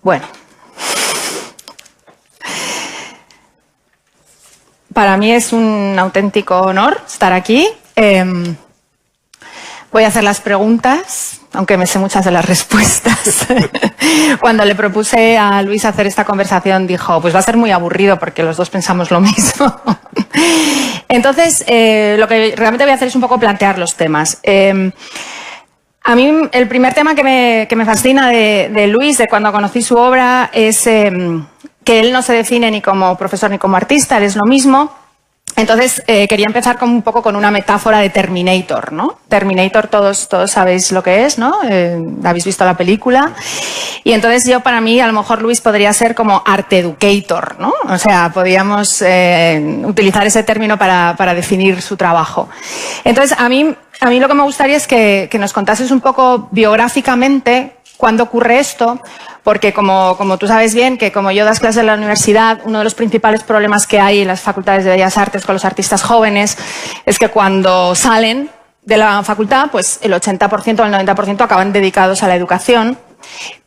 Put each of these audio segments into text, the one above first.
Bueno, para mí es un auténtico honor estar aquí. Voy a hacer las preguntas, aunque me sé muchas de las respuestas. Cuando le propuse a Luis hacer esta conversación, dijo, pues va a ser muy aburrido porque los dos pensamos lo mismo. Entonces, lo que realmente voy a hacer es un poco plantear los temas. A mí el primer tema que me fascina de Luis, de cuando conocí su obra, es que él no se define ni como profesor ni como artista, él es lo mismo. Entonces, quería empezar un poco con una metáfora de Terminator, ¿no? Terminator, todos sabéis lo que es, ¿no? Habéis visto la película. Y entonces para mí, a lo mejor Luis podría ser como Art Educator, ¿no? O sea, podríamos utilizar ese término para definir su trabajo. Entonces, a mí lo que me gustaría es que nos contases un poco biográficamente cuándo ocurre esto, porque como tú sabes bien, que como yo das clases en la universidad, uno de los principales problemas que hay en las facultades de Bellas Artes con los artistas jóvenes es que cuando salen de la facultad, pues el 80% o el 90% acaban dedicados a la educación,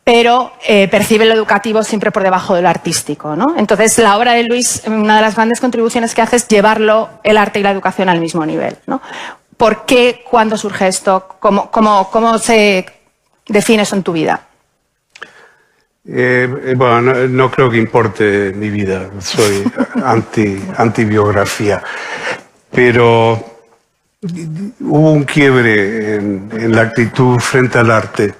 pero perciben lo educativo siempre por debajo de lo artístico, ¿no? Entonces, la obra de Luis, una de las grandes contribuciones que hace es llevarlo, el arte y la educación, al mismo nivel, ¿no? ¿Por qué? ¿Cuándo surge esto? ¿Cómo se define eso en tu vida? Bueno, no creo que importe mi vida, soy anti-biografía, pero hubo un quiebre en la actitud frente al arte,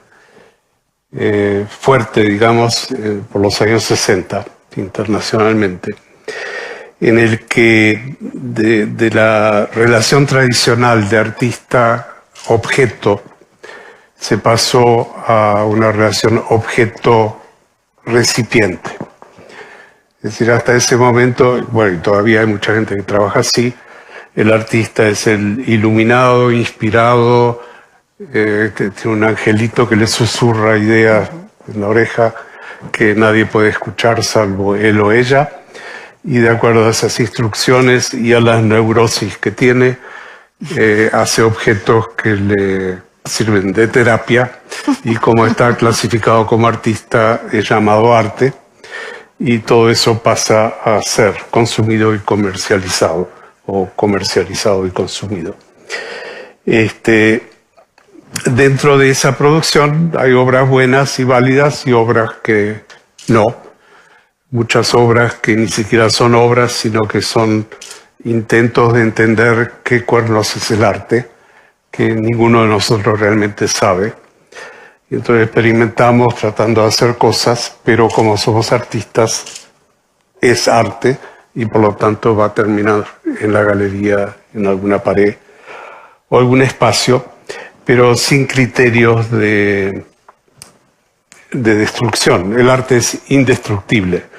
fuerte, digamos, por los años 60, internacionalmente, en el que de la relación tradicional de artista-objeto se pasó a una relación objeto-recipiente. Es decir, hasta ese momento, bueno, y todavía hay mucha gente que trabaja así, el artista es el iluminado, inspirado, que tiene un angelito que le susurra ideas en la oreja que nadie puede escuchar salvo él o ella, y de acuerdo a esas instrucciones y a las neurosis que tiene, hace objetos que le sirven de terapia, y como está clasificado como artista es llamado arte, y todo eso pasa a ser consumido y comercializado, o comercializado y consumido. Dentro de esa producción hay obras buenas y válidas y obras que no. Muchas obras que ni siquiera son obras, sino que son intentos de entender qué cuernos es el arte, que ninguno de nosotros realmente sabe. Y entonces experimentamos tratando de hacer cosas, pero como somos artistas, es arte y por lo tanto va a terminar en la galería, en alguna pared o algún espacio, pero sin criterios de destrucción. El arte es indestructible.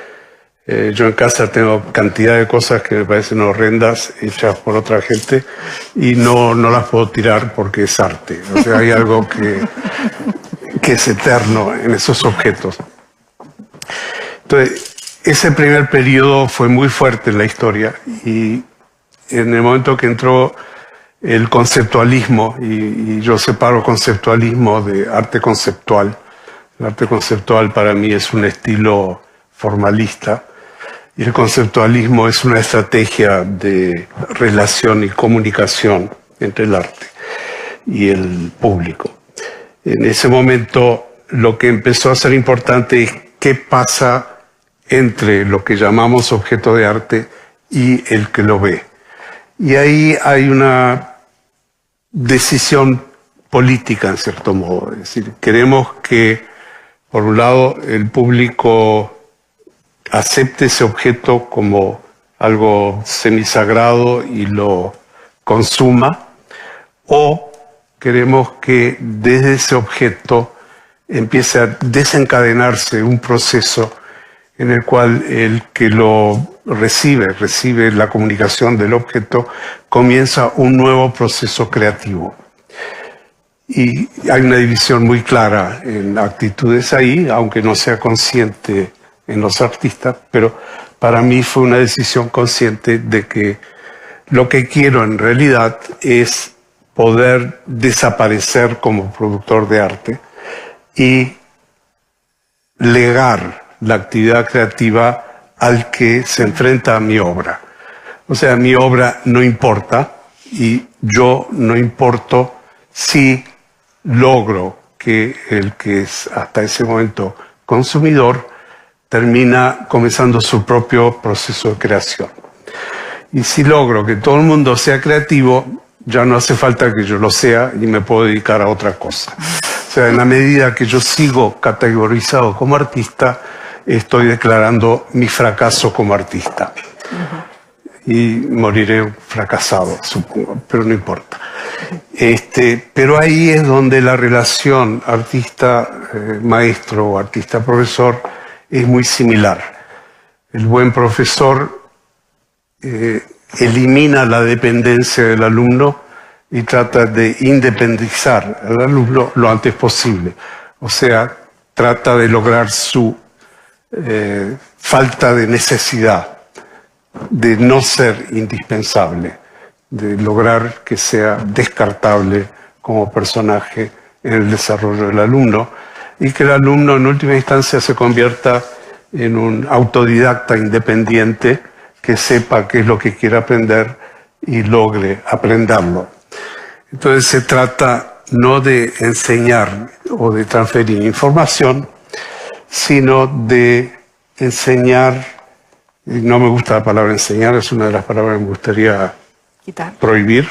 Yo en casa tengo cantidad de cosas que me parecen horrendas hechas por otra gente y no las puedo tirar porque es arte. O sea, hay algo que es eterno en esos objetos. Entonces, ese primer periodo fue muy fuerte en la historia, y en el momento que entró el conceptualismo, y yo separo conceptualismo de arte conceptual. El arte conceptual para mí es un estilo formalista, y el conceptualismo es una estrategia de relación y comunicación entre el arte y el público. En ese momento lo que empezó a ser importante es qué pasa entre lo que llamamos objeto de arte y el que lo ve. Y ahí hay una decisión política, en cierto modo. Es decir, queremos que, por un lado, el público acepte ese objeto como algo semisagrado y lo consuma, o queremos que desde ese objeto empiece a desencadenarse un proceso en el cual el que lo recibe la comunicación del objeto, comienza un nuevo proceso creativo. Y hay una división muy clara en actitudes ahí, aunque no sea consciente en los artistas, pero para mí fue una decisión consciente de que lo que quiero en realidad es poder desaparecer como productor de arte y legar la actividad creativa al que se enfrenta a mi obra. O sea, mi obra no importa y yo no importo si logro que el que es hasta ese momento consumidor termina comenzando su propio proceso de creación. Y si logro que todo el mundo sea creativo, ya no hace falta que yo lo sea y me puedo dedicar a otra cosa. O sea, en la medida que yo sigo categorizado como artista, estoy declarando mi fracaso como artista. Y moriré fracasado, supongo, pero no importa. Pero ahí es donde la relación artista-maestro o artista-profesor es muy similar. El buen profesor elimina la dependencia del alumno y trata de independizar al alumno lo antes posible. O sea, trata de lograr su falta de necesidad, de no ser indispensable, de lograr que sea descartable como personaje en el desarrollo del alumno y que el alumno en última instancia se convierta en un autodidacta independiente que sepa qué es lo que quiere aprender y logre aprenderlo. Entonces se trata no de enseñar o de transferir información, sino de enseñar. No me gusta la palabra enseñar, es una de las palabras que me gustaría prohibir,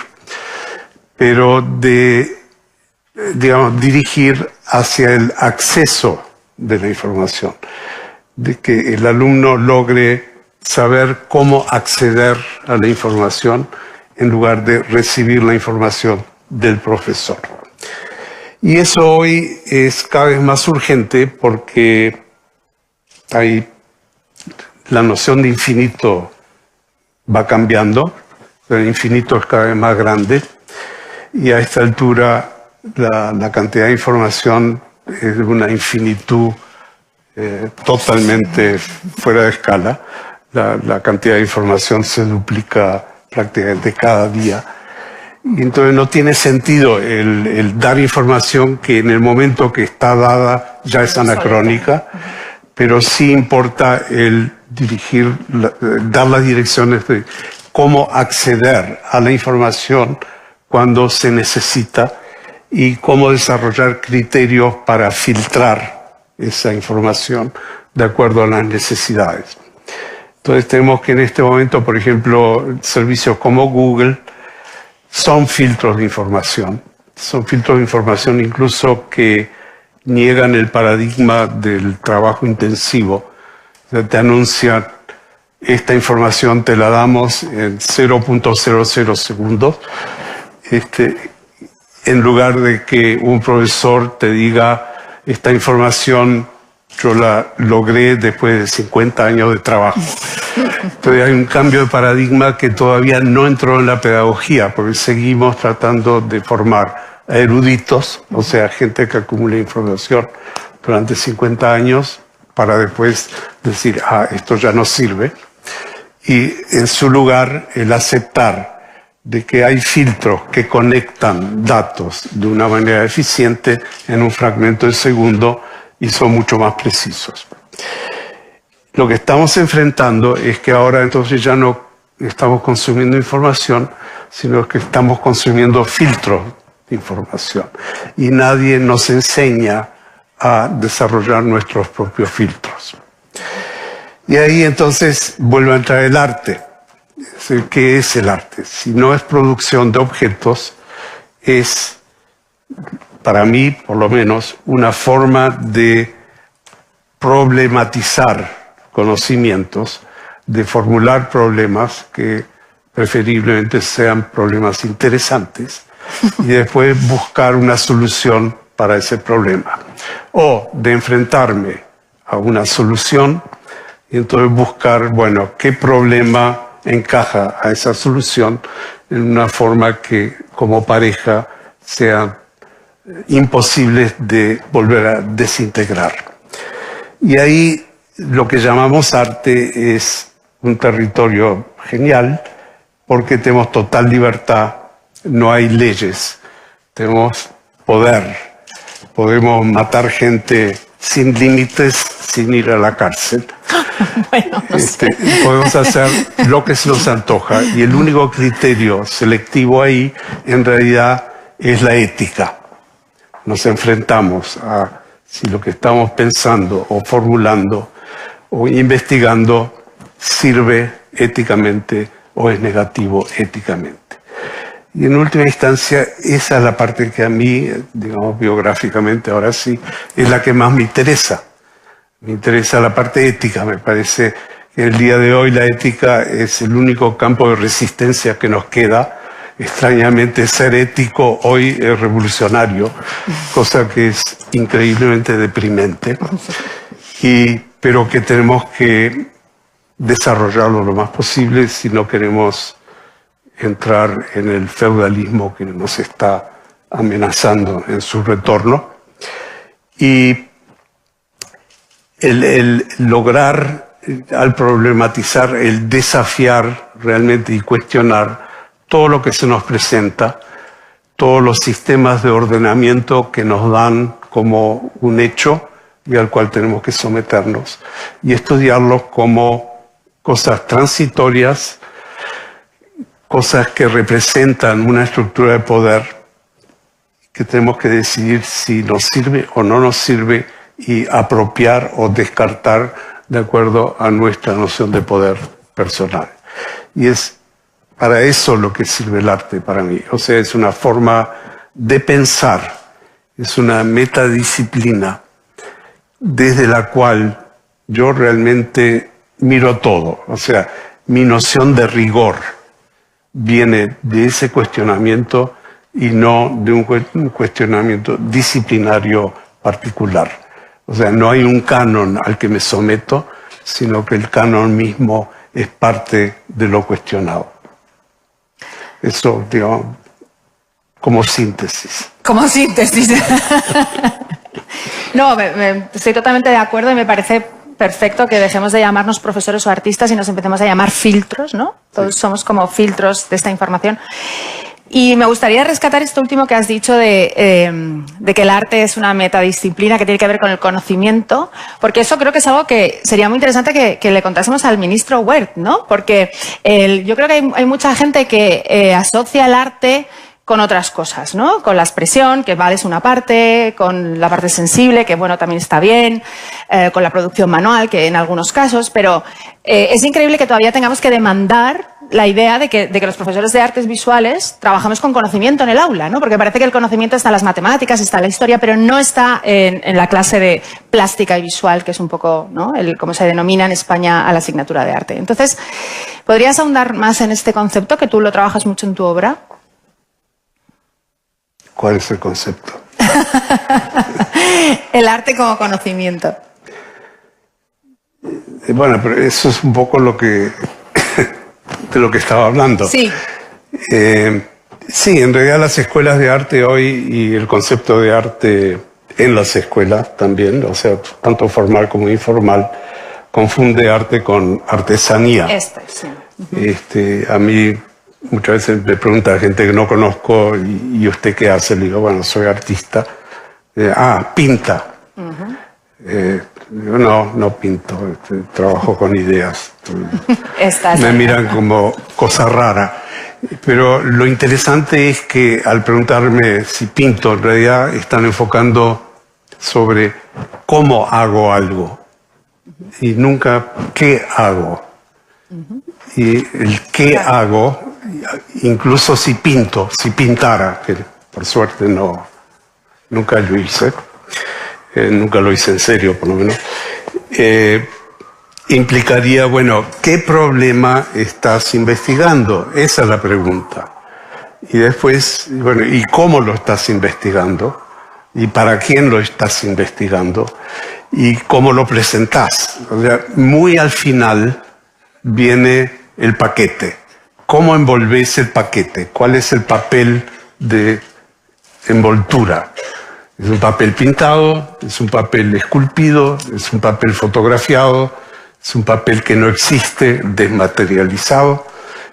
pero de, digamos, dirigir hacia el acceso de la información, de que el alumno logre saber cómo acceder a la información en lugar de recibir la información del profesor. Y eso hoy es cada vez más urgente porque hay la noción de infinito va cambiando, el infinito es cada vez más grande y a esta altura la cantidad de información es de una infinitud totalmente fuera de escala. La cantidad de información se duplica prácticamente cada día. Y entonces no tiene sentido el dar información que en el momento que está dada ya es anacrónica, pero sí importa el dirigir, dar las direcciones de cómo acceder a la información cuando se necesita y cómo desarrollar criterios para filtrar esa información de acuerdo a las necesidades. Entonces tenemos que en este momento, por ejemplo, servicios como Google son filtros de información. Son filtros de información incluso que niegan el paradigma del trabajo intensivo. O sea, te anuncian, esta información te la damos en 0.00 segundos, en lugar de que un profesor te diga, esta información yo la logré después de 50 años de trabajo. Entonces hay un cambio de paradigma que todavía no entró en la pedagogía, porque seguimos tratando de formar a eruditos, o sea, gente que acumula información durante 50 años para después decir, esto ya no sirve. Y en su lugar, el aceptar de que hay filtros que conectan datos de una manera eficiente en un fragmento de segundo y son mucho más precisos. Lo que estamos enfrentando es que ahora entonces ya no estamos consumiendo información, sino que estamos consumiendo filtros de información. Y nadie nos enseña a desarrollar nuestros propios filtros. Y ahí entonces vuelve a entrar el arte. ¿Qué es el arte? Si no es producción de objetos, es, para mí por lo menos, una forma de problematizar conocimientos, de formular problemas que preferiblemente sean problemas interesantes y después buscar una solución para ese problema. O de enfrentarme a una solución y entonces buscar, bueno, qué problema encaja a esa solución en una forma que como pareja sea imposible de volver a desintegrar. Y ahí lo que llamamos arte es un territorio genial porque tenemos total libertad, no hay leyes, tenemos poder, podemos matar gente sin límites, sin ir a la cárcel. Bueno, no sé. Podemos hacer lo que se nos antoja y el único criterio selectivo ahí en realidad es la ética. Nos enfrentamos a si lo que estamos pensando o formulando o investigando sirve éticamente o es negativo éticamente. Y en última instancia, esa es la parte que a mí, digamos biográficamente ahora sí, es la que más me interesa. Me interesa la parte ética. Me parece que el día de hoy la ética es el único campo de resistencia que nos queda. Extrañamente, ser ético hoy es revolucionario, cosa que es increíblemente deprimente, pero que tenemos que desarrollarlo lo más posible si no queremos entrar en el feudalismo que nos está amenazando en su retorno. Y el lograr, al problematizar, el desafiar realmente y cuestionar todo lo que se nos presenta, todos los sistemas de ordenamiento que nos dan como un hecho y al cual tenemos que someternos, y estudiarlos como cosas transitorias, cosas que representan una estructura de poder que tenemos que decidir si nos sirve o no nos sirve y apropiar o descartar de acuerdo a nuestra noción de poder personal. Y es para eso lo que sirve el arte para mí. O sea, es una forma de pensar, es una metadisciplina desde la cual yo realmente miro todo. O sea, mi noción de rigor viene de ese cuestionamiento y no de un cuestionamiento disciplinario particular. O sea, no hay un canon al que me someto, sino que el canon mismo es parte de lo cuestionado. Eso, digamos, como síntesis. Como síntesis. No, estoy totalmente de acuerdo y me parece perfecto que dejemos de llamarnos profesores o artistas y nos empecemos a llamar filtros, ¿no? Todos somos como filtros de esta información. Y me gustaría rescatar esto último que has dicho de que el arte es una metadisciplina que tiene que ver con el conocimiento, porque eso creo que es algo que sería muy interesante que le contásemos al ministro Wert, ¿no? Porque yo creo que hay mucha gente que asocia el arte con otras cosas, ¿no? Con la expresión, que vale es una parte, con la parte sensible, que bueno, también está bien, con la producción manual, que en algunos casos, pero es increíble que todavía tengamos que demandar la idea de que los profesores de artes visuales trabajamos con conocimiento en el aula, ¿no? Porque parece que el conocimiento está en las matemáticas, está en la historia, pero no está en la clase de plástica y visual, que es un poco, ¿no? Como se denomina en España a la asignatura de arte. Entonces, ¿podrías ahondar más en este concepto, que tú lo trabajas mucho en tu obra? ¿Cuál es el concepto? El arte como conocimiento. Bueno, pero eso es un poco lo que de lo que estaba hablando. Sí. Sí, en realidad las escuelas de arte hoy y el concepto de arte en las escuelas también, o sea, tanto formal como informal, confunde arte con artesanía. Sí. A mí muchas veces me pregunta gente que no conozco, ¿y usted qué hace? Le digo, bueno, soy artista. Pinta. Yo no pinto, trabajo con ideas. Me miran como cosa rara. Pero lo interesante es que al preguntarme si pinto, en realidad están enfocando sobre cómo hago algo y nunca qué hago. Y el qué hago, incluso si pinto, si pintara, que por suerte nunca lo hice, nunca lo hice en serio por lo menos, implicaría, bueno, ¿qué problema estás investigando? Esa es la pregunta. Y después, bueno, ¿y cómo lo estás investigando? ¿Y para quién lo estás investigando? ¿Y cómo lo presentás? O sea, muy al final viene el paquete. ¿Cómo envolvés el paquete? ¿Cuál es el papel de envoltura? ¿Es un papel pintado? ¿Es un papel esculpido? ¿Es un papel fotografiado? ¿Es un papel que no existe, desmaterializado,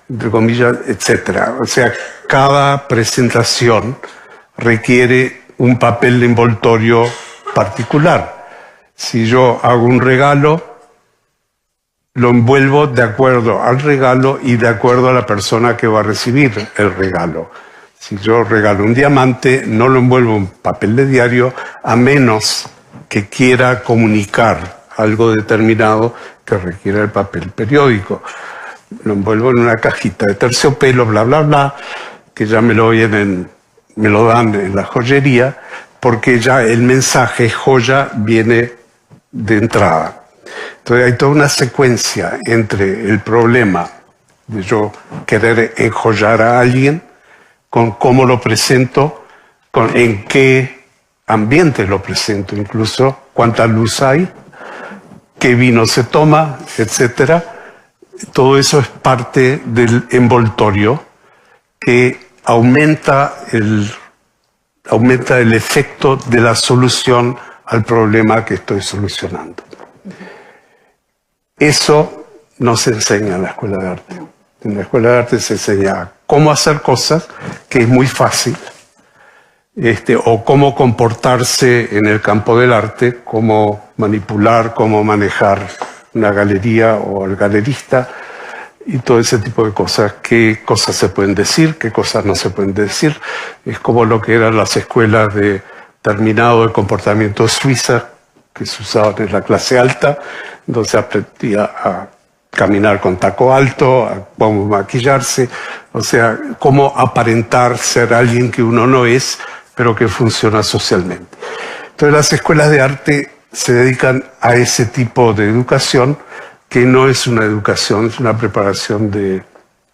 entre comillas, etcétera? O sea, cada presentación requiere un papel de envoltorio particular. Si yo hago un regalo, lo envuelvo de acuerdo al regalo y de acuerdo a la persona que va a recibir el regalo. Si yo regalo un diamante, no lo envuelvo en papel de diario, a menos que quiera comunicar algo determinado que requiera el papel periódico. Lo envuelvo en una cajita de terciopelo, bla, bla, bla, que ya me lo dan en la joyería, porque ya el mensaje joya viene de entrada. Entonces hay toda una secuencia entre el problema de yo querer enjollar a alguien, con cómo lo presento, en qué ambiente lo presento, incluso cuánta luz hay, qué vino se toma, etcétera. Todo eso es parte del envoltorio que aumenta el efecto de la solución al problema que estoy solucionando. Eso no se enseña en la escuela de arte. En la escuela de arte se enseña cómo hacer cosas, que es muy fácil, o cómo comportarse en el campo del arte, cómo manipular, cómo manejar una galería o el galerista, y todo ese tipo de cosas. Qué cosas se pueden decir, qué cosas no se pueden decir. Es como lo que eran las escuelas de terminado de comportamiento suiza que se usaban en la clase alta, donde se aprendía a caminar con taco alto, a cómo maquillarse, o sea, cómo aparentar ser alguien que uno no es, pero que funciona socialmente. Entonces las escuelas de arte se dedican a ese tipo de educación, que no es una educación, es una preparación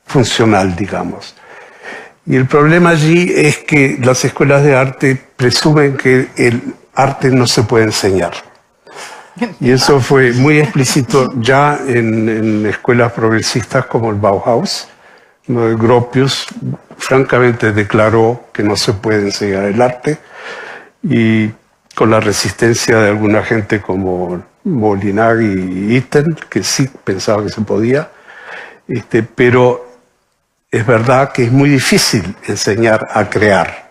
funcional, digamos. Y el problema allí es que las escuelas de arte presumen que el arte no se puede enseñar. Y eso fue muy explícito ya en escuelas progresistas como el Bauhaus, donde Gropius francamente declaró que no se puede enseñar el arte, y con la resistencia de alguna gente como Molinari y Itten, que sí pensaba que se podía, pero es verdad que es muy difícil enseñar a crear.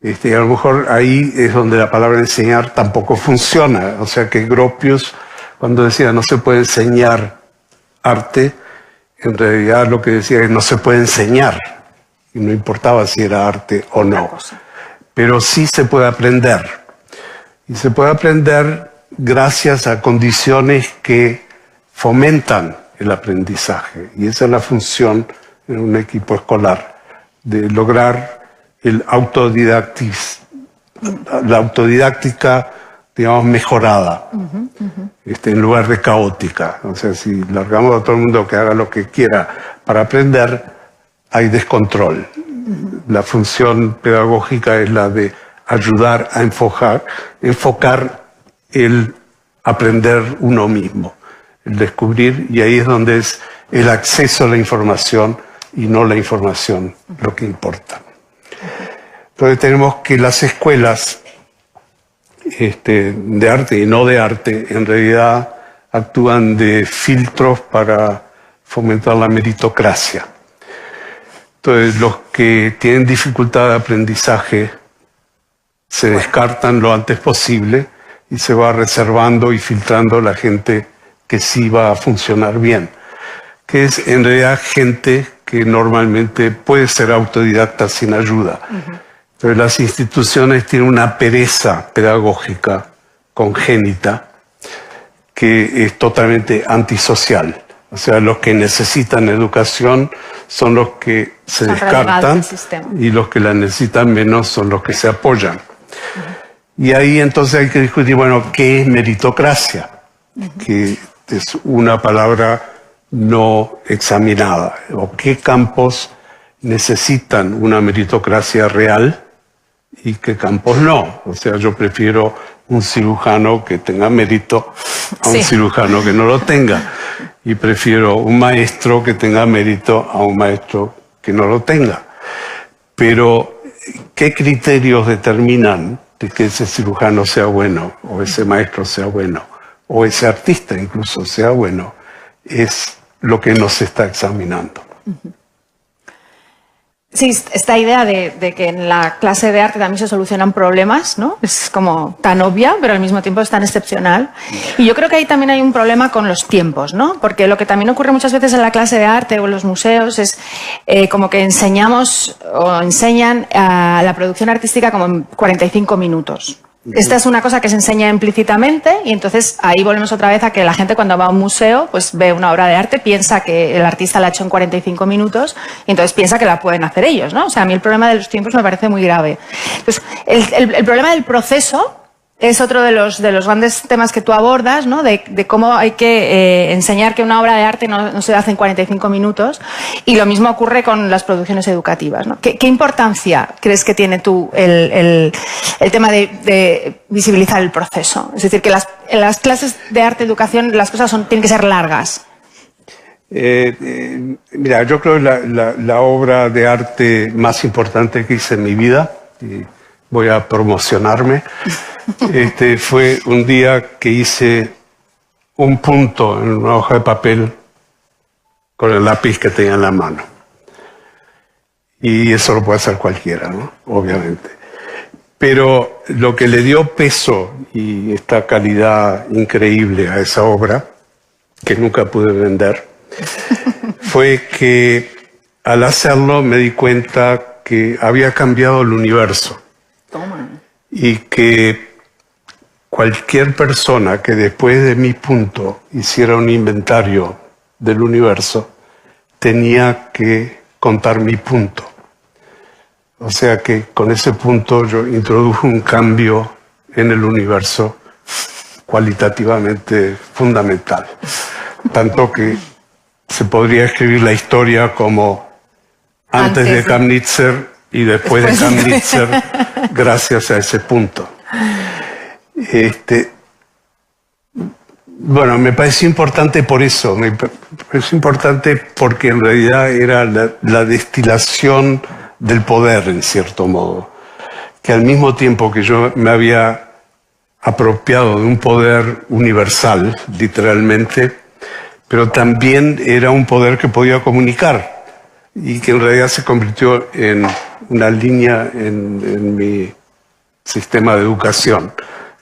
A lo mejor ahí es donde la palabra enseñar tampoco funciona. O sea que Gropius, cuando decía no se puede enseñar arte, en realidad lo que decía es no se puede enseñar. Y no importaba si era arte o no. Pero sí se puede aprender. Y se puede aprender gracias a condiciones que fomentan el aprendizaje. Y esa es la función en un equipo escolar, de lograr la autodidáctica, digamos, mejorada, en lugar de caótica. O sea, si largamos a todo el mundo que haga lo que quiera para aprender, hay descontrol. La función pedagógica es la de ayudar a enfocar el aprender uno mismo, el descubrir, y ahí es donde es el acceso a la información y no la información lo que importa. Entonces tenemos que las escuelas de arte y no de arte en realidad actúan de filtros para fomentar la meritocracia. Entonces los que tienen dificultad de aprendizaje se descartan lo antes posible y se va reservando y filtrando la gente que sí va a funcionar bien, que es en realidad gente que normalmente puede ser autodidacta sin ayuda. Entonces las instituciones tienen una pereza pedagógica congénita que es totalmente antisocial. O sea, los que necesitan educación son los que se descartan y los que la necesitan menos son los que se apoyan. Y ahí entonces hay que discutir, bueno, ¿qué es meritocracia? Que es una palabra no examinada. ¿O qué campos necesitan una meritocracia real y qué campos no? O sea, yo prefiero un cirujano que tenga mérito a un cirujano que no lo tenga. Y prefiero un maestro que tenga mérito a un maestro que no lo tenga. Pero, ¿qué criterios determinan de que ese cirujano sea bueno, o ese maestro sea bueno, o ese artista incluso sea bueno? Es lo que nos está examinando. Sí, esta idea de que en la clase de arte también se solucionan problemas, ¿no? Es como tan obvia, pero al mismo tiempo es tan excepcional. Y yo creo que ahí también hay un problema con los tiempos, ¿no? Porque lo que también ocurre muchas veces en la clase de arte o en los museos es como que enseñamos o enseñan a la producción artística como en 45 minutos. Esta es una cosa que se enseña implícitamente y entonces ahí volvemos otra vez a que la gente cuando va a un museo pues ve una obra de arte, piensa que el artista la ha hecho en 45 minutos y entonces piensa que la pueden hacer ellos, ¿no? O sea, a mí el problema de los tiempos me parece muy grave. Entonces, el problema del proceso es otro de los grandes temas que tú abordas, ¿no? De cómo hay que enseñar que una obra de arte no se hace en 45 minutos. Y lo mismo ocurre con las producciones educativas, ¿no? ¿Qué importancia crees que tiene tú el tema de visibilizar el proceso? Es decir, que en las clases de arte educación las cosas tienen que ser largas. Mira, yo creo que la obra de arte más importante que hice en mi vida, y voy a promocionarme, fue un día que hice un punto en una hoja de papel con el lápiz que tenía en la mano. Y eso lo puede hacer cualquiera, ¿no? Obviamente. Pero lo que le dio peso y esta calidad increíble a esa obra, que nunca pude vender, fue que al hacerlo me di cuenta que había cambiado el universo. Toma. Y que cualquier persona que después de mi punto hiciera un inventario del universo tenía que contar mi punto. O sea que con ese punto yo introduje un cambio en el universo cualitativamente fundamental. Tanto que se podría escribir la historia como antes de Kamenitzer y después de Kamenitzer, gracias a ese punto. Bueno, me pareció importante por eso, me pareció importante porque en realidad era la destilación del poder, en cierto modo, que al mismo tiempo que yo me había apropiado de un poder universal, literalmente, pero también era un poder que podía comunicar y que en realidad se convirtió en una línea en mi sistema de educación.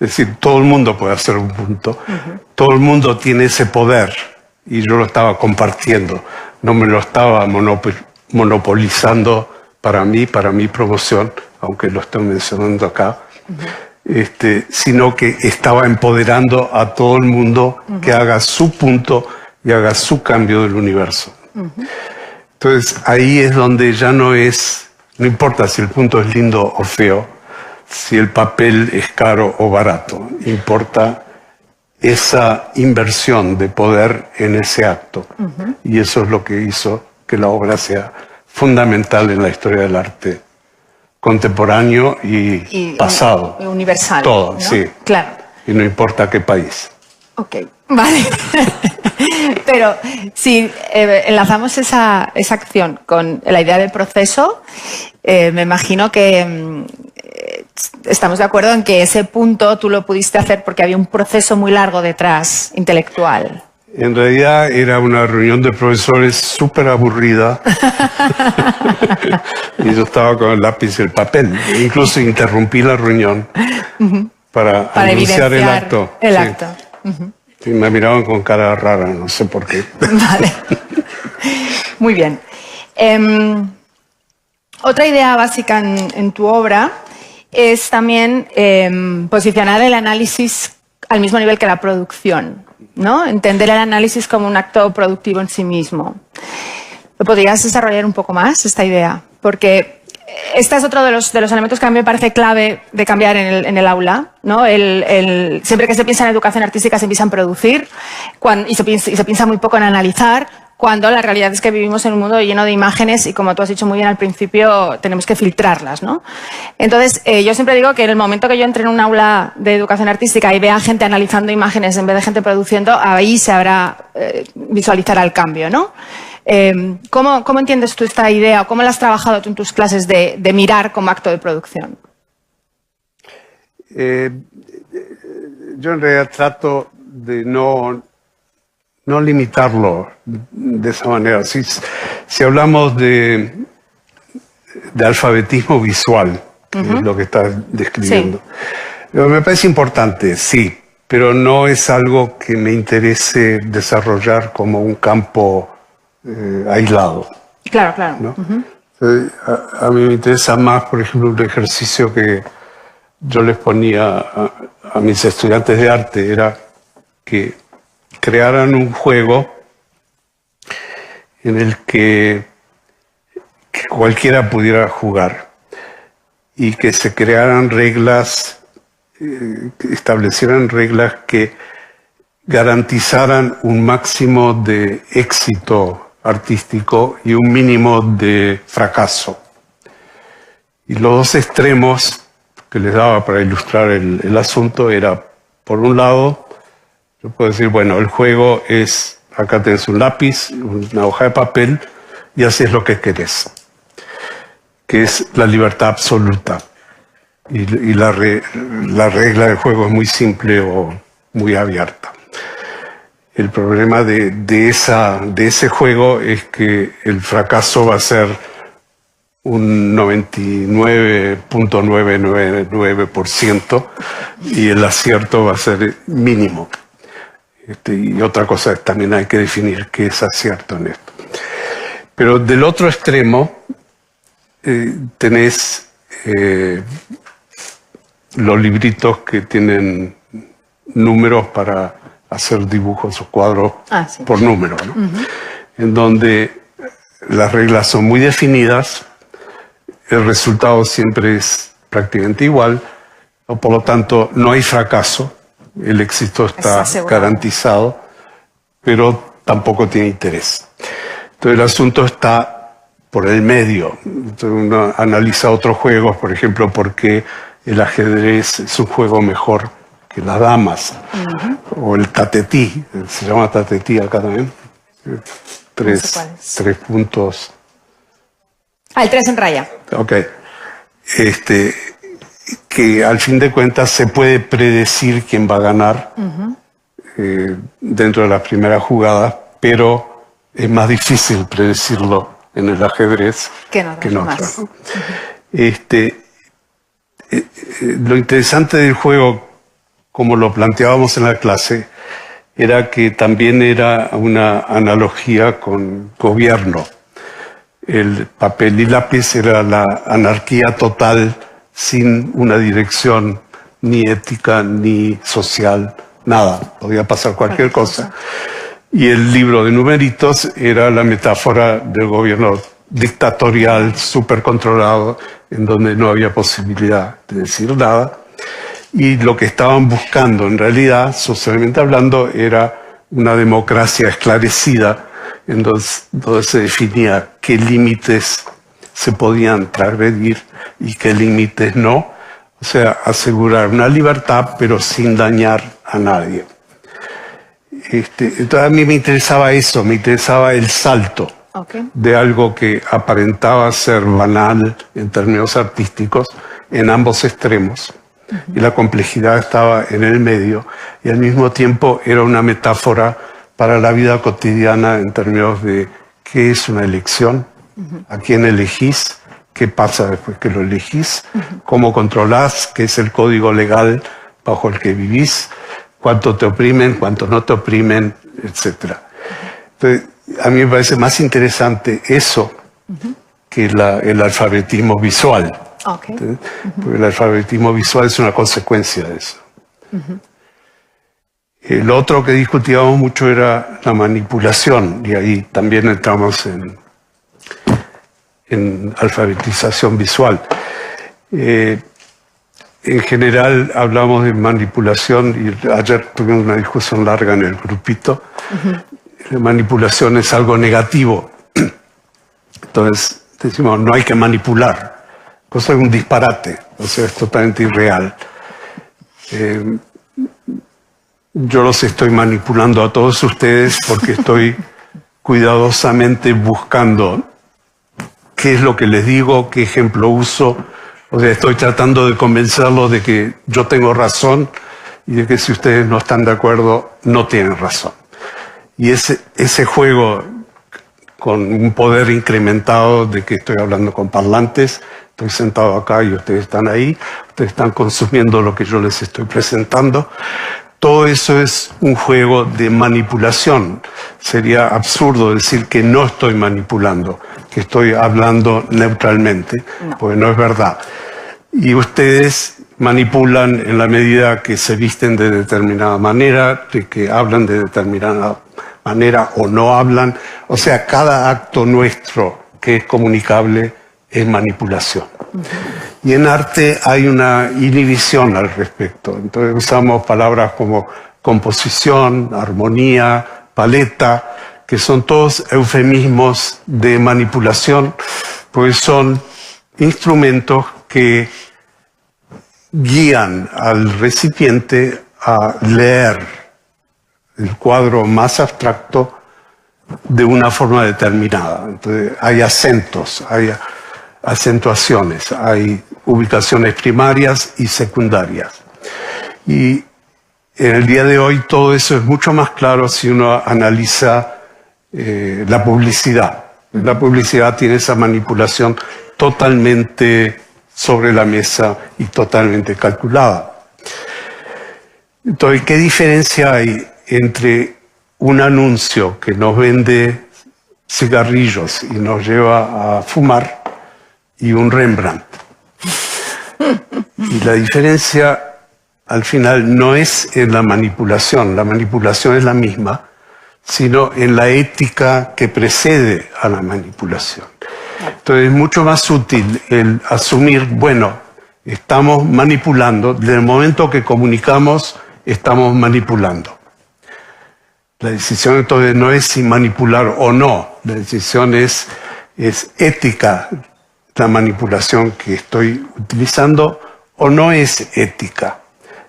Es decir, todo el mundo puede hacer un punto, todo el mundo tiene ese poder y yo lo estaba compartiendo, no me lo estaba monopolizando para mí, para mi promoción, aunque lo estoy mencionando acá, sino que estaba empoderando a todo el mundo que haga su punto y haga su cambio del universo. Entonces ahí es donde ya no importa si el punto es lindo o feo, si el papel es caro o barato, importa esa inversión de poder en ese acto. Y eso es lo que hizo que la obra sea fundamental en la historia del arte contemporáneo y pasado. Universal. Todo, ¿no? Sí. Claro. Y no importa qué país. Ok, vale. Pero si enlazamos esa acción con la idea del proceso, me imagino que estamos de acuerdo en que ese punto tú lo pudiste hacer porque había un proceso muy largo detrás, intelectual. En realidad era una reunión de profesores súper aburrida y yo estaba con el lápiz y el papel. Incluso interrumpí la reunión para anunciar el acto. El acto. Y me miraban con cara rara, no sé por qué. Vale. Muy bien. Otra idea básica en tu obra es también posicionar el análisis al mismo nivel que la producción, ¿no? Entender el análisis como un acto productivo en sí mismo. ¿Lo podrías desarrollar un poco más, esta idea? Porque este es otro de los elementos que a mí me parece clave de cambiar en el aula, ¿no? Siempre que se piensa en educación artística se piensa en producir y se piensa muy poco en analizar, cuando la realidad es que vivimos en un mundo lleno de imágenes y, como tú has dicho muy bien al principio, tenemos que filtrarlas, ¿no? Entonces, yo siempre digo que en el momento que yo entre en un aula de educación artística y vea gente analizando imágenes en vez de gente produciendo, ahí se visualizará el cambio, ¿no? ¿Cómo entiendes tú esta idea o cómo la has trabajado tú en tus clases de mirar como acto de producción? Yo en realidad trato de no limitarlo de esa manera. Si hablamos de de alfabetismo visual, que es lo que estás describiendo. Sí. Me parece importante, sí, pero no es algo que me interese desarrollar como un campo aislado. Claro, claro. ¿No? A mí me interesa más, por ejemplo, un ejercicio que yo les ponía a mis estudiantes de arte, era que crearan un juego en el que cualquiera pudiera jugar y que se crearan reglas, que establecieran reglas que garantizaran un máximo de éxito artístico y un mínimo de fracaso. Y los dos extremos que les daba para ilustrar el asunto era, por un lado, yo puedo decir, bueno, el juego es, acá tenés un lápiz, una hoja de papel, y haces lo que querés, que es la libertad absoluta. Y la regla del juego es muy simple o muy abierta. El problema de ese juego es que el fracaso va a ser un 99.999% y el acierto va a ser mínimo. Y otra cosa es, también hay que definir qué es acierto en esto. Pero del otro extremo tenés los libritos que tienen números para hacer dibujos o cuadros por número, ¿no? En donde las reglas son muy definidas, el resultado siempre es prácticamente igual, o por lo tanto no hay fracaso, el éxito está garantizado, pero tampoco tiene interés. Entonces el asunto está por el medio. Entonces uno analiza otros juegos, por ejemplo, por qué el ajedrez es un juego mejor que las damas, o el tatetí, se llama tatetí acá también, tres puntos. El 3 en raya. Ok. Que al fin de cuentas se puede predecir quién va a ganar dentro de las primeras jugadas, pero es más difícil predecirlo en el ajedrez que en otras, ¿no? Lo interesante del juego, como lo planteábamos en la clase, era que también era una analogía con gobierno. El papel y lápiz era la anarquía total, sin una dirección ni ética ni social, nada, podía pasar cualquier cosa. Y el libro de numeritos era la metáfora del gobierno dictatorial, súper controlado, en donde no había posibilidad de decir nada. Y lo que estaban buscando, en realidad, socialmente hablando, era una democracia esclarecida, en donde se definía qué límites se podían transgredir y qué límites no. O sea, asegurar una libertad, pero sin dañar a nadie. Entonces a mí me interesaba eso, me interesaba el salto de algo que aparentaba ser banal en términos artísticos en ambos extremos. Y la complejidad estaba en el medio y al mismo tiempo era una metáfora para la vida cotidiana en términos de qué es una elección, a quién elegís, qué pasa después que lo elegís, cómo controlás, qué es el código legal bajo el que vivís, cuánto te oprimen, cuánto no te oprimen, etc. Entonces, a mí me parece más interesante eso que el alfabetismo visual. Porque el alfabetismo visual es una consecuencia de eso. Lo otro que discutíamos mucho era la manipulación, y ahí también entramos en alfabetización visual. En general hablamos de manipulación, y ayer tuvimos una discusión larga en el grupito. La manipulación es algo negativo. Entonces decimos, no hay que manipular. Cosa de un disparate, o sea, es totalmente irreal. Yo los estoy manipulando a todos ustedes porque estoy cuidadosamente buscando qué es lo que les digo, qué ejemplo uso. O sea, estoy tratando de convencerlos de que yo tengo razón y de que si ustedes no están de acuerdo, no tienen razón. Y ese juego con un poder incrementado de que estoy hablando con parlantes, estoy sentado acá y ustedes están ahí, ustedes están consumiendo lo que yo les estoy presentando. Todo eso es un juego de manipulación. Sería absurdo decir que no estoy manipulando, que estoy hablando neutralmente, porque no es verdad. Y ustedes manipulan en la medida que se visten de determinada manera, de que hablan de determinada manera o no hablan. O sea, cada acto nuestro que es comunicable es manipulación. Y en arte hay una inhibición al respecto. Entonces usamos palabras como composición, armonía, paleta, que son todos eufemismos de manipulación, pues son instrumentos que guían al recipiente a leer el cuadro más abstracto de una forma determinada. Entonces hay acentos, hay acentuaciones, hay ubicaciones primarias y secundarias. Y en el día de hoy todo eso es mucho más claro si uno analiza la publicidad. La publicidad tiene esa manipulación totalmente sobre la mesa y totalmente calculada. Entonces, ¿qué diferencia hay entre un anuncio que nos vende cigarrillos y nos lleva a fumar y un Rembrandt? Y la diferencia al final no es en la manipulación es la misma, sino en la ética que precede a la manipulación. Entonces es mucho más útil el asumir, bueno, estamos manipulando, desde el momento que comunicamos, estamos manipulando. La decisión entonces no es si manipular o no, la decisión es ética la manipulación que estoy utilizando o no es ética.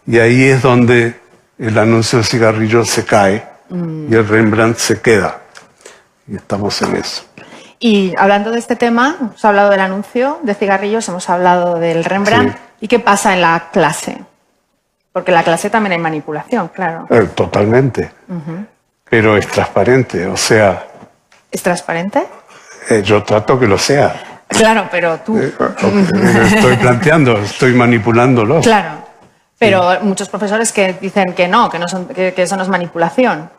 Y ahí es donde el anuncio de cigarrillos se cae y el Rembrandt se queda. Y estamos en eso. Y hablando de este tema, hemos hablado del anuncio de cigarrillos, hemos hablado del Rembrandt. Sí. ¿Y qué pasa en la clase? Porque en la clase también hay manipulación, claro. Totalmente. Pero es transparente, o sea... ¿Es transparente? Yo trato que lo sea. Claro, pero tú... Estoy planteando, estoy manipulándolo. Claro, pero muchos profesores que dicen que no, que eso no es manipulación,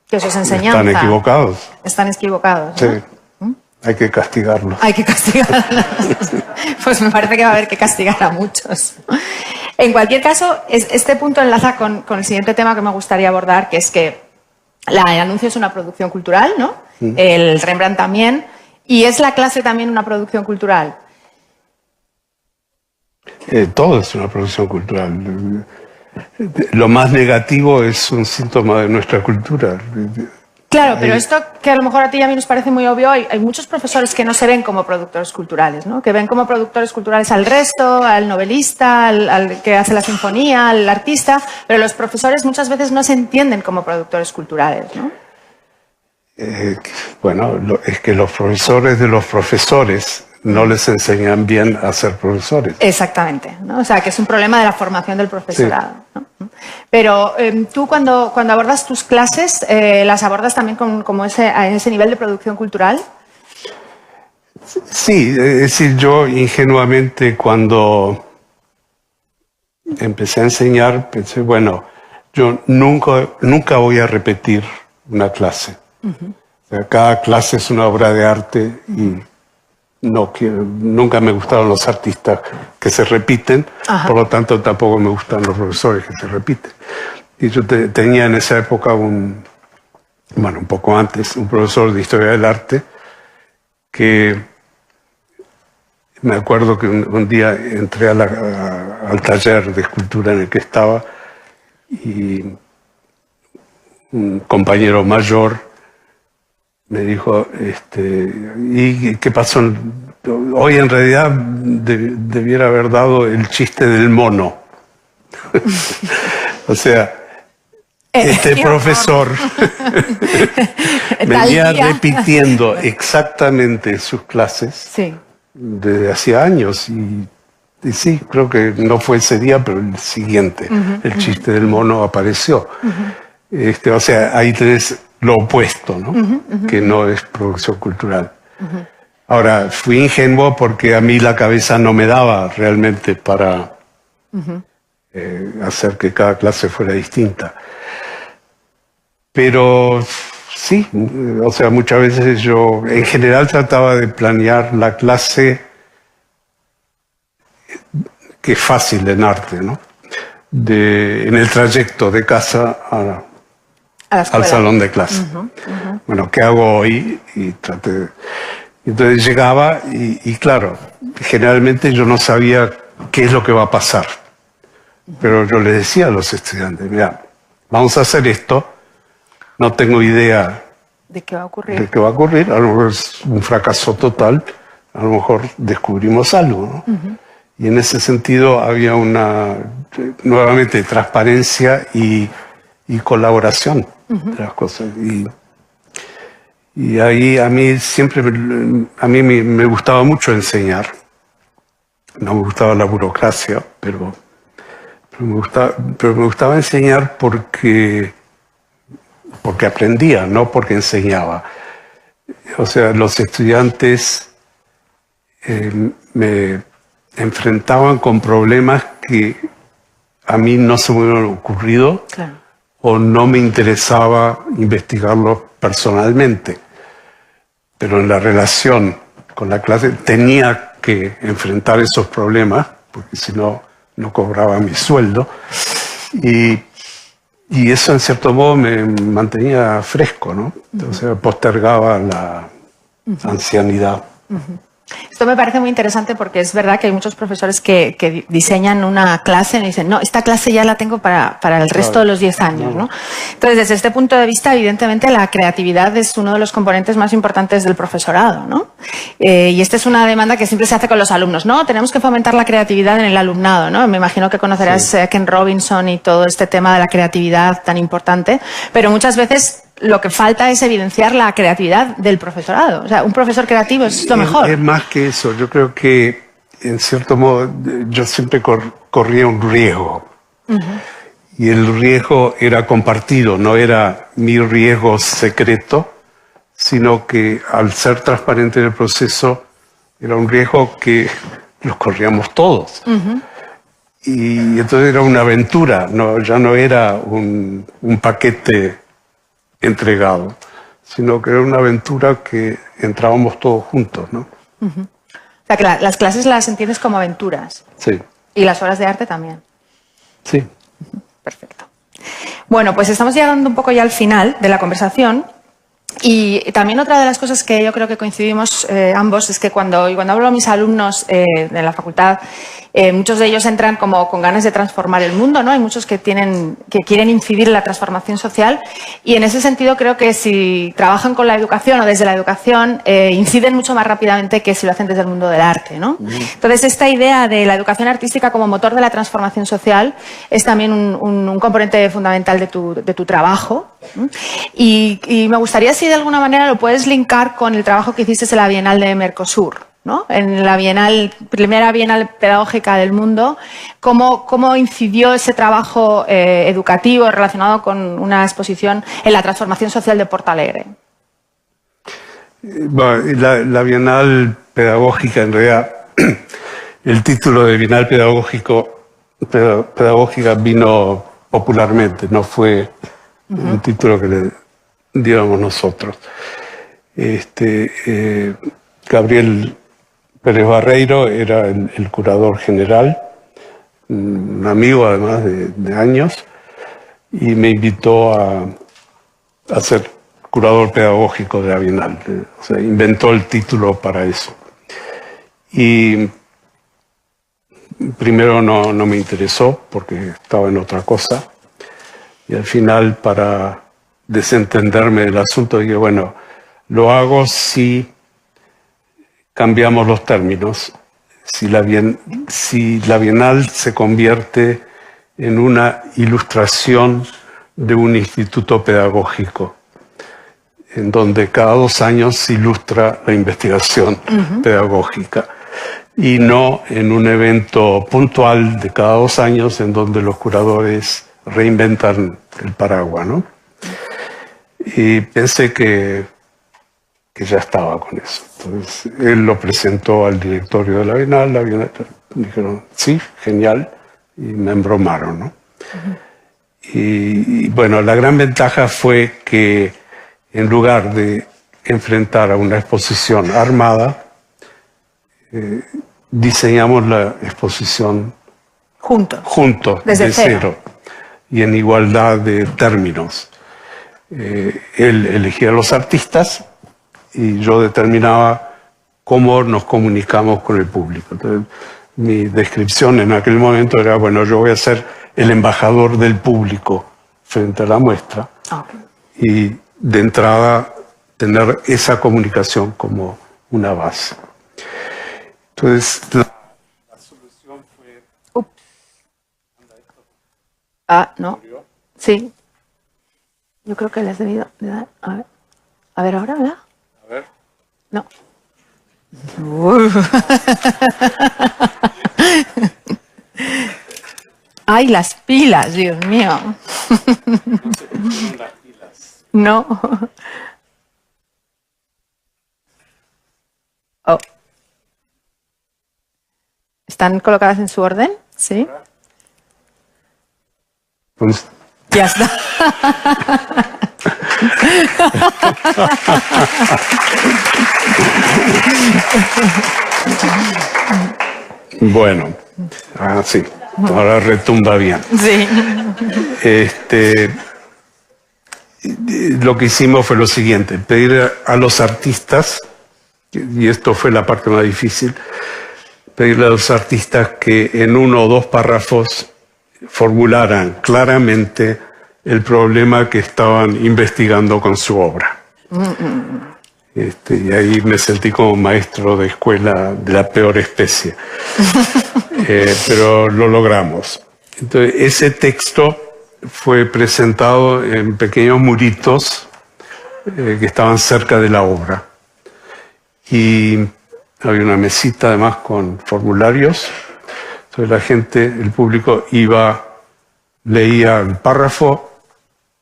que eso es enseñanza. Están equivocados. Están equivocados, ¿no? Sí. Hay que castigarlos. Hay que castigarlos. Pues me parece que va a haber que castigar a muchos. En cualquier caso, este punto enlaza con el siguiente tema que me gustaría abordar, que es que el anuncio es una producción cultural, ¿no? El Rembrandt también. ¿Y es la clase también una producción cultural? Todo es una producción cultural. Lo más negativo es un síntoma de nuestra cultura. Claro, pero esto que a lo mejor a ti y a mí nos parece muy obvio, hay muchos profesores que no se ven como productores culturales, ¿no? Que ven como productores culturales al resto, al novelista, al que hace la sinfonía, al artista, pero los profesores muchas veces no se entienden como productores culturales, ¿no? Bueno, es que los profesores de los profesores no les enseñan bien a ser profesores. Exactamente, ¿no? O sea, que es un problema de la formación del profesorado, sí. ¿No? Pero tú cuando abordas tus clases, ¿las abordas también como a ese nivel de producción cultural? Sí, es decir, yo ingenuamente cuando empecé a enseñar pensé, bueno, yo nunca voy a repetir una clase. O sea, cada clase es una obra de arte y nunca me gustaron los artistas que se repiten, por lo tanto tampoco me gustan los profesores que se repiten. Y yo tenía en esa época un poco antes, un profesor de Historia del Arte que me acuerdo que un día entré al taller de escultura en el que estaba y un compañero mayor me dijo, ¿y qué pasó? Hoy en realidad debiera haber dado el chiste del mono. O sea, este profesor venía repitiendo exactamente sus clases sí. Desde hacía años y sí, creo que no fue ese día, pero el siguiente, el chiste del mono apareció. O sea, ahí tenés lo opuesto, ¿no? Que no es producción cultural. Ahora, fui ingenuo porque a mí la cabeza no me daba realmente para hacer que cada clase fuera distinta. Pero sí, o sea, muchas veces yo en general trataba de planear la clase, que es fácil en arte, ¿no? En el trayecto de casa al salón de clase. Bueno, ¿qué hago hoy? Y traté. Entonces llegaba y claro, generalmente yo no sabía qué es lo que va a pasar. Pero yo les decía a los estudiantes, mira, vamos a hacer esto, no tengo idea de qué va a ocurrir. A lo mejor es un fracaso total, a lo mejor descubrimos algo, ¿no? Y en ese sentido había nuevamente, transparencia y colaboración de las cosas. Y ahí a mí siempre, me gustaba mucho enseñar. No me gustaba la burocracia, pero me gustaba enseñar porque aprendía, no porque enseñaba. O sea, los estudiantes me enfrentaban con problemas que a mí no se me hubieran ocurrido, claro, o no me interesaba investigarlos personalmente. Pero en la relación con la clase tenía que enfrentar esos problemas, porque si no, no cobraba mi sueldo. Y eso en cierto modo me mantenía fresco, ¿no? O sea, postergaba la ancianidad. Esto me parece muy interesante porque es verdad que hay muchos profesores que diseñan una clase y dicen, no, esta clase ya la tengo para el resto de los 10 años, ¿no? Entonces, desde este punto de vista, evidentemente, la creatividad es uno de los componentes más importantes del profesorado, ¿no? Y esta es una demanda que siempre se hace con los alumnos, ¿no? Tenemos que fomentar la creatividad en el alumnado, ¿no? Me imagino que conocerás a Ken Robinson y todo este tema de la creatividad tan importante, pero muchas veces lo que falta es evidenciar la creatividad del profesorado. O sea, un profesor creativo es lo mejor. Es más que eso. Yo creo que, en cierto modo, yo siempre corría un riesgo. Y el riesgo era compartido, no era mi riesgo secreto, sino que al ser transparente en el proceso, era un riesgo que lo corríamos todos. Y entonces era una aventura, ya no era un paquete entregado, sino que era una aventura que entrábamos todos juntos, ¿no? O sea, que las clases las entiendes como aventuras. Sí. Y las obras de arte también. Sí. Perfecto. Bueno, pues estamos llegando un poco ya al final de la conversación. Y también otra de las cosas que yo creo que coincidimos ambos es que cuando hablo a mis alumnos de la facultad, muchos de ellos entran como con ganas de transformar el mundo, ¿no? Hay muchos que quieren incidir en la transformación social y en ese sentido creo que si trabajan con la educación o desde la educación inciden mucho más rápidamente que si lo hacen desde el mundo del arte, ¿no? Entonces esta idea de la educación artística como motor de la transformación social es también un componente fundamental de tu trabajo. Y me gustaría si de alguna manera lo puedes linkar con el trabajo que hiciste en la Bienal de Mercosur, ¿no? En la primera Bienal Pedagógica del mundo, ¿cómo incidió ese trabajo educativo relacionado con una exposición en la transformación social de Porto Alegre? Bueno, la Bienal Pedagógica, en realidad, el título de Bienal Pedagógica vino popularmente, no fue un título que le diéramos nosotros. Gabriel Pérez Barreiro era el curador general, un amigo además de años, y me invitó a ser curador pedagógico de la Bienal. O sea, inventó el título para eso. Y primero no me interesó porque estaba en otra cosa. Y al final, para desentenderme del asunto, dije, bueno, lo hago si cambiamos los términos, si la Bienal se convierte en una ilustración de un instituto pedagógico, en donde cada 2 años se ilustra la investigación pedagógica, y no en un evento puntual de cada 2 años en donde los curadores reinventan el paraguas, ¿no? y pensé que ya estaba con eso. Entonces él lo presentó al directorio de la Bienal, dijeron, sí, genial, y me embromaron, ¿no? Y bueno, la gran ventaja fue que en lugar de enfrentar a una exposición armada, diseñamos la exposición juntos, desde de cero, y en igualdad de términos. Él elegía a los artistas y yo determinaba cómo nos comunicamos con el público. Entonces, mi descripción en aquel momento era, bueno, yo voy a ser el embajador del público frente a la muestra y de entrada tener esa comunicación como una base. Entonces, la solución fue... no. Sí. Yo creo que les he debido de dar. A ver ahora, ¿verdad? A ver. No. Ay, las pilas, Dios mío. No se pusieron las pilas. No. Oh. ¿Están colocadas en su orden? Sí. Pues, Ya está. bueno, sí, ahora retumba bien. Sí. Lo que hicimos fue lo siguiente, pedir a los artistas, y esto fue la parte más difícil, pedirle a los artistas que en 1 o 2 párrafos formularan claramente el problema que estaban investigando con su obra. Y ahí me sentí como maestro de escuela de la peor especie. Pero lo logramos. Entonces, ese texto fue presentado en pequeños muritos que estaban cerca de la obra. Y había una mesita además con formularios. Entonces la gente, el público iba, leía el párrafo,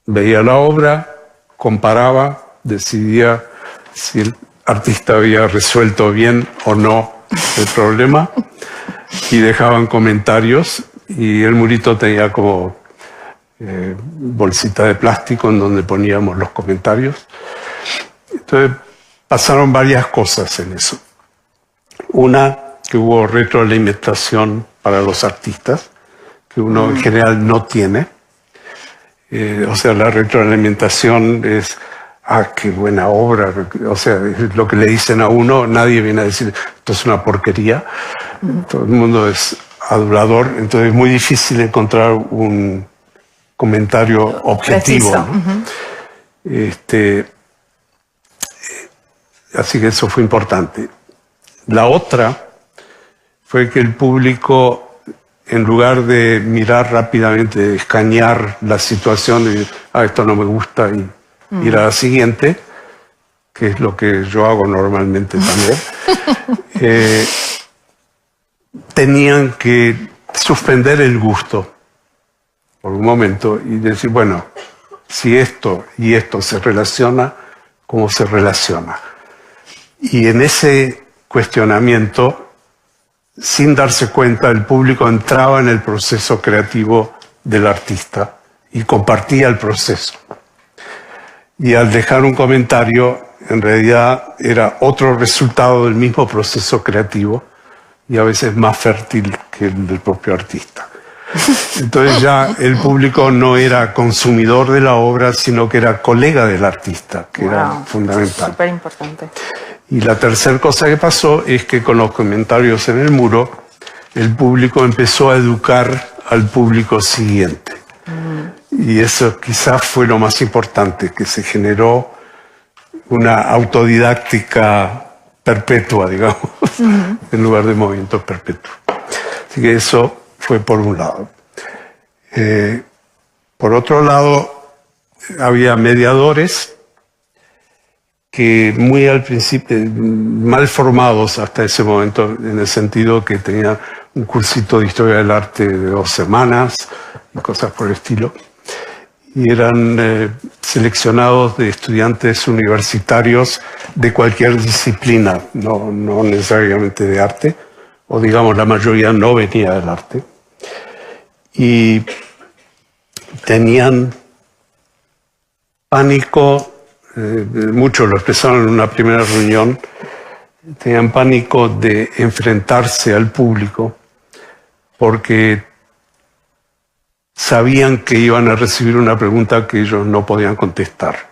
veía la obra, comparaba, decidía si el artista había resuelto bien o no el problema y dejaban comentarios y el murito tenía como bolsita de plástico en donde poníamos los comentarios. Entonces pasaron varias cosas en eso. Una, que hubo retroalimentación para los artistas, que uno en general no tiene. O sea, la retroalimentación es, qué buena obra. O sea, es lo que le dicen a uno, nadie viene a decir, esto es una porquería. Todo el mundo es adulador, entonces es muy difícil encontrar un comentario objetivo, ¿no? Así que eso fue importante. La otra fue que el público, en lugar de mirar rápidamente, de escanear la situación, de esto no me gusta y ir a la siguiente, que es lo que yo hago normalmente también, tenían que suspender el gusto por un momento y decir, bueno, si esto y esto se relaciona, ¿cómo se relaciona? Y en ese cuestionamiento, sin darse cuenta, el público entraba en el proceso creativo del artista y compartía el proceso. Y al dejar un comentario, en realidad era otro resultado del mismo proceso creativo y a veces más fértil que el del propio artista. Entonces ya el público no era consumidor de la obra, sino que era colega del artista, que era fundamental. Súper importante. Y la tercera cosa que pasó es que con los comentarios en el muro, el público empezó a educar al público siguiente. Y eso quizás fue lo más importante, que se generó una autodidáctica perpetua, digamos, en lugar de movimiento perpetuo. Así que eso fue por un lado. Por otro lado, había mediadores que muy al principio, mal formados hasta ese momento, en el sentido que tenían un cursito de historia del arte de 2 semanas y cosas por el estilo. y eran seleccionados de estudiantes universitarios de cualquier disciplina, no necesariamente de arte, o digamos la mayoría no venía del arte. Y tenían pánico, muchos lo expresaron en una primera reunión, tenían pánico de enfrentarse al público porque sabían que iban a recibir una pregunta que ellos no podían contestar,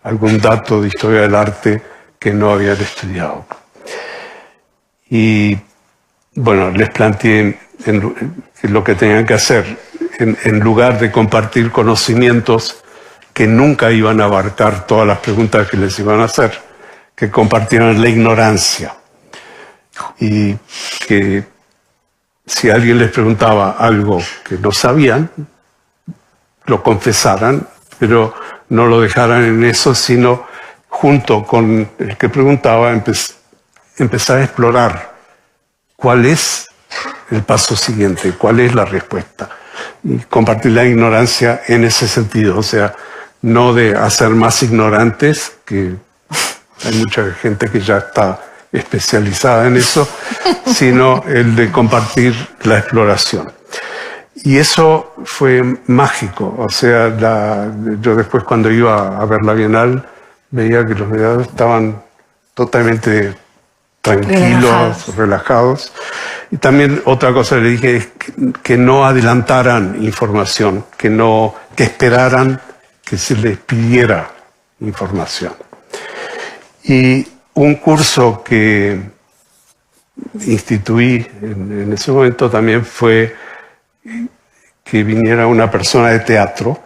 algún dato de historia del arte que no habían estudiado. Y bueno, les planteé lo que tenían que hacer, en lugar de compartir conocimientos que nunca iban a abarcar todas las preguntas que les iban a hacer, que compartieran la ignorancia. Y que si alguien les preguntaba algo que no sabían, lo confesaran, pero no lo dejaran en eso, sino junto con el que preguntaba, empezar a explorar cuál es el paso siguiente, cuál es la respuesta. Y compartir la ignorancia en ese sentido, o sea, no de hacer más ignorantes, que hay mucha gente que ya está especializada en eso, sino el de compartir la exploración. Y eso fue mágico, o sea, yo después cuando iba a ver la Bienal veía que los mediadores estaban totalmente tranquilos, relajados. Y también otra cosa que le dije es que no adelantaran información, que esperaran que se les pidiera información. Y un curso que instituí en ese momento también fue que viniera una persona de teatro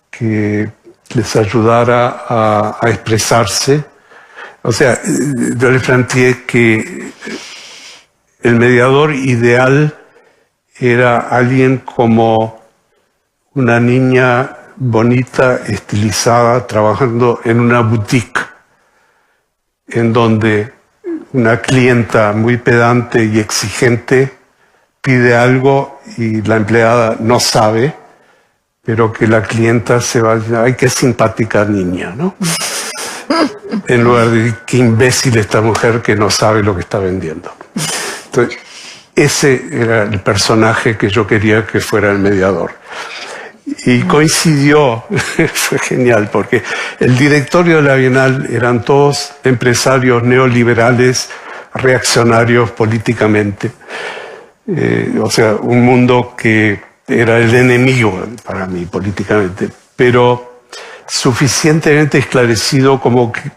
que les ayudara a expresarse. O sea, yo les planteé que el mediador ideal era alguien como una niña bonita, estilizada, trabajando en una boutique, en donde una clienta muy pedante y exigente pide algo y la empleada no sabe, pero que la clienta se va a decir, ¡ay, qué simpática niña!, ¿no? En lugar de qué imbécil esta mujer que no sabe lo que está vendiendo. Entonces, ese era el personaje que yo quería que fuera el mediador. Y coincidió, fue genial, porque el directorio de la Bienal eran todos empresarios neoliberales, reaccionarios políticamente. O sea, un mundo que era el enemigo para mí políticamente, pero suficientemente esclarecido como que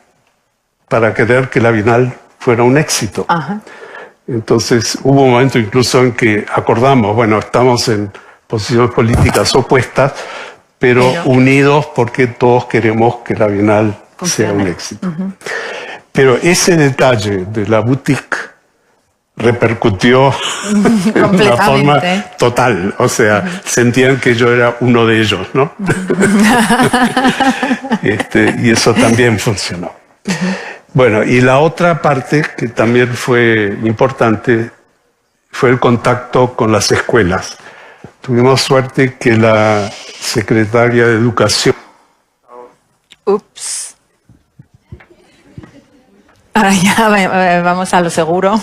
para querer que la Bienal fuera un éxito. Ajá. Entonces hubo un momento incluso en que acordamos, bueno, estamos en posiciones políticas opuestas, pero unidos porque todos queremos que la Bienal sea un éxito. Pero ese detalle de la boutique repercutió de una forma total, o sea, sentían que yo era uno de ellos, ¿no? Y eso también funcionó. Bueno, y la otra parte que también fue importante fue el contacto con las escuelas. Tuvimos suerte que la secretaria de Educación... Ups. Ahora ya vamos a lo seguro.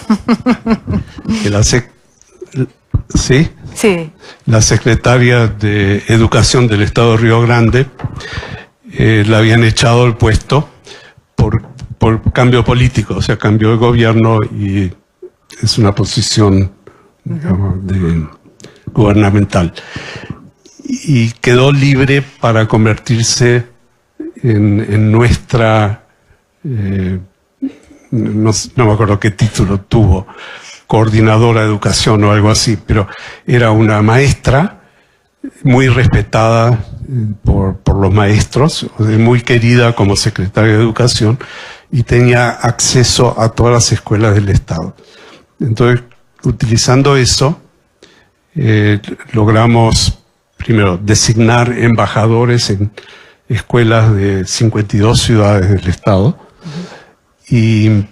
¿Sí? Sí. La secretaria de Educación del Estado de Río Grande la habían echado del puesto por cambio político, o sea, cambio de gobierno y es una posición, digamos, gubernamental. Y quedó libre para convertirse en nuestra... no me acuerdo qué título tuvo, coordinadora de educación o algo así, pero era una maestra muy respetada por los maestros, muy querida como secretaria de educación y tenía acceso a todas las escuelas del Estado. Entonces, utilizando eso, logramos primero designar embajadores en escuelas de 52 ciudades del Estado, y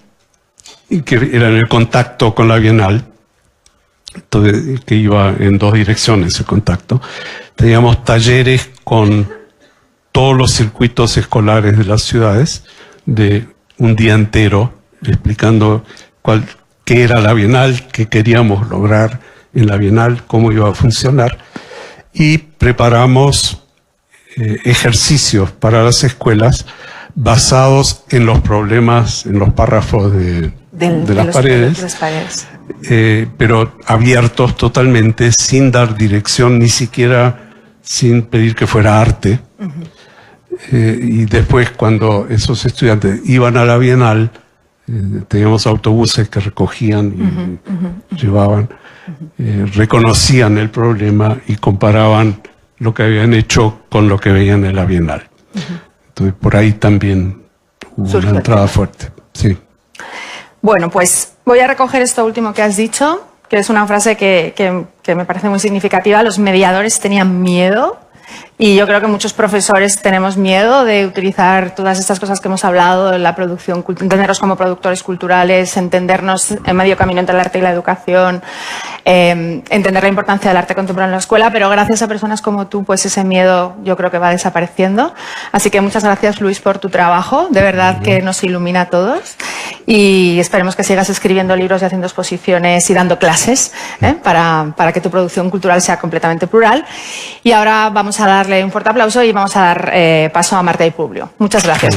que eran el contacto con la Bienal, que iba en dos direcciones el contacto. Teníamos talleres con todos los circuitos escolares de las ciudades, de un día entero, explicando qué era la Bienal, qué queríamos lograr en la Bienal, cómo iba a funcionar. Y preparamos ejercicios para las escuelas basados en los problemas, en los párrafos de las paredes. Pero abiertos totalmente, sin dar dirección, ni siquiera sin pedir que fuera arte. Y después, cuando esos estudiantes iban a la Bienal, teníamos autobuses que recogían y llevaban, reconocían el problema y comparaban lo que habían hecho con lo que veían en la Bienal. Entonces, por ahí también hubo una entrada fuerte. Sí. Bueno, pues voy a recoger esto último que has dicho, que es una frase que me parece muy significativa. Los mediadores tenían miedo, y yo creo que muchos profesores tenemos miedo de utilizar todas estas cosas que hemos hablado, la producción, entendernos como productores culturales, entendernos en medio camino entre el arte y la educación, entender la importancia del arte contemporáneo en la escuela, pero gracias a personas como tú, pues ese miedo yo creo que va desapareciendo. Así que muchas gracias, Luis, por tu trabajo, de verdad que nos ilumina a todos, y esperemos que sigas escribiendo libros y haciendo exposiciones y dando clases para que tu producción cultural sea completamente plural. Y ahora vamos a darle un fuerte aplauso y vamos a dar paso a Marta y Publio. Muchas gracias.